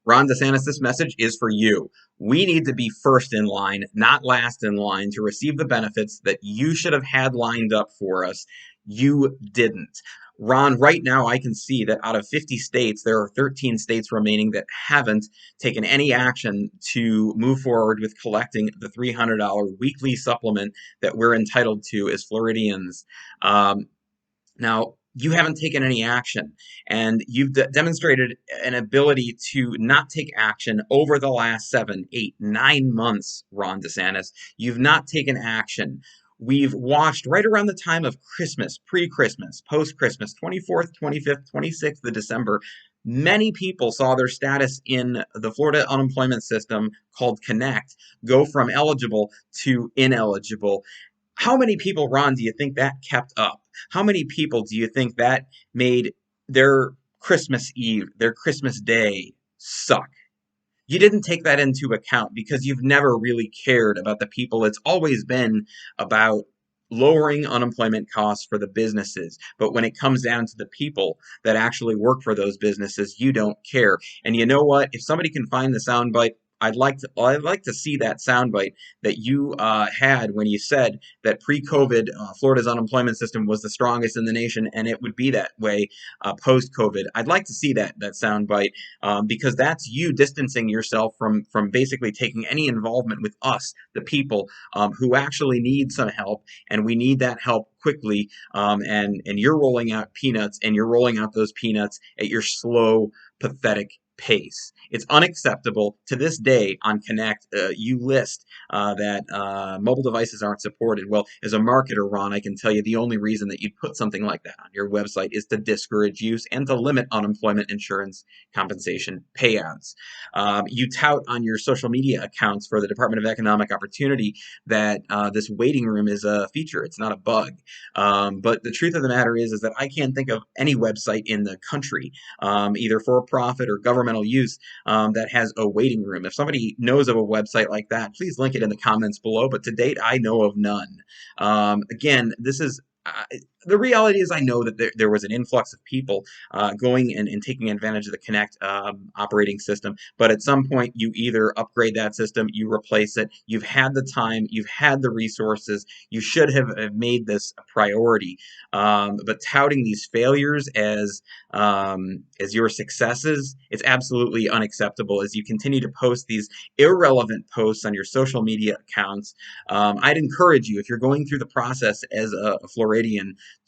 Ron DeSantis, this message is for you. We need to be first in line, not last in line, to receive the benefits that you should have had lined up for us. You didn't. Ron, right now I can see that out of 50 states, there are 13 states remaining that haven't taken any action to move forward with collecting the $300 weekly supplement that we're entitled to as Floridians. Now, you haven't taken any action, and you've demonstrated an ability to not take action over the last 7, 8, 9 months, Ron DeSantis. You've not taken action. We've watched right around the time of Christmas, pre-Christmas, post-Christmas, 24th, 25th, 26th of December. Many people saw their status in the Florida unemployment system called Connect go from eligible to ineligible. How many people, Ron, do you think that kept up? How many people do you think that made their Christmas Eve, their Christmas Day suck? You didn't take that into account because you've never really cared about the people. It's always been about lowering unemployment costs for the businesses. But when it comes down to the people that actually work for those businesses, you don't care. And you know what? If somebody can find the soundbite, I'd like to see that soundbite that you had when you said that pre-COVID Florida's unemployment system was the strongest in the nation, and it would be that way post-COVID. I'd like to see that soundbite because that's you distancing yourself from basically taking any involvement with us, the people who actually need some help, and we need that help quickly. And you're rolling out peanuts, and you're rolling out those peanuts at your slow, pathetic pace. It's unacceptable. To this day on Connect, you list that mobile devices aren't supported. Well, as a marketer, Ron, I can tell you the only reason that you'd put something like that on your website is to discourage use and to limit unemployment insurance compensation payouts. You tout on your social media accounts for the Department of Economic Opportunity that this waiting room is a feature. It's not a bug. But the truth of the matter is that I can't think of any website in the country, either for profit or governmental use, that has a waiting room. If somebody knows of a website like that, please link it in the comments below. But to date, I know of none. Again, this is the reality is I know that there was an influx of people going and taking advantage of the Connect operating system. But at some point, you either upgrade that system, you replace it. You've had the time, you've had the resources. You should have made this a priority. But touting these failures as your successes, it's absolutely unacceptable as you continue to post these irrelevant posts on your social media accounts. I'd encourage you, if you're going through the process as a Floridian,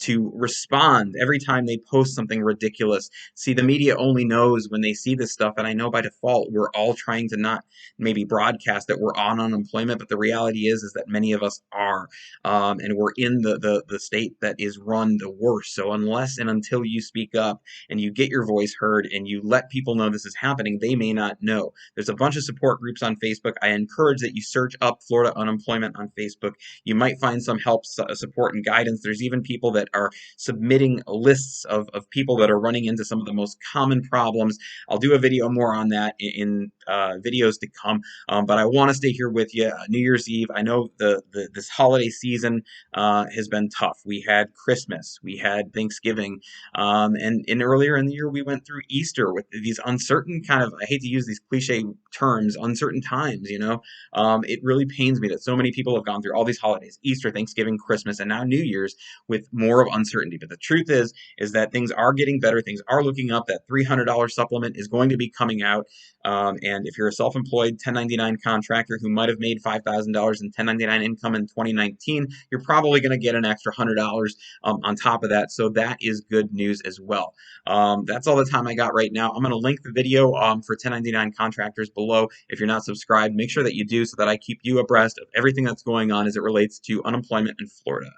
to respond every time they post something ridiculous. See, the media only knows when they see this stuff, and I know by default we're all trying to not maybe broadcast that we're on unemployment, but the reality is that many of us are, and we're in the state that is run the worst. So unless and until you speak up and you get your voice heard and you let people know this is happening, they may not know. There's a bunch of support groups on Facebook. I encourage that you search up Florida unemployment on Facebook. You might find some help, support, and guidance. There's even people that are submitting lists of people that are running into some of the most common problems. I'll do a video more on that in videos to come, but I want to stay here with you. New Year's Eve, I know this holiday season has been tough. We had Christmas, we had Thanksgiving, and earlier in the year we went through Easter with these uncertain kind of, I hate to use these cliche terms, uncertain times, you know. It really pains me that so many people have gone through all these holidays, Easter, Thanksgiving, Christmas, and now New Year's, with more of uncertainty. But the truth is that things are getting better. Things are looking up. That $300 supplement is going to be coming out. And if you're a self-employed 1099 contractor who might have made $5,000 in 1099 income in 2019, you're probably going to get an extra $100 on top of that. So that is good news as well. That's all the time I got right now. I'm going to link the video for 1099 contractors below. If you're not subscribed, make sure that you do so that I keep you abreast of everything that's going on as it relates to unemployment in Florida.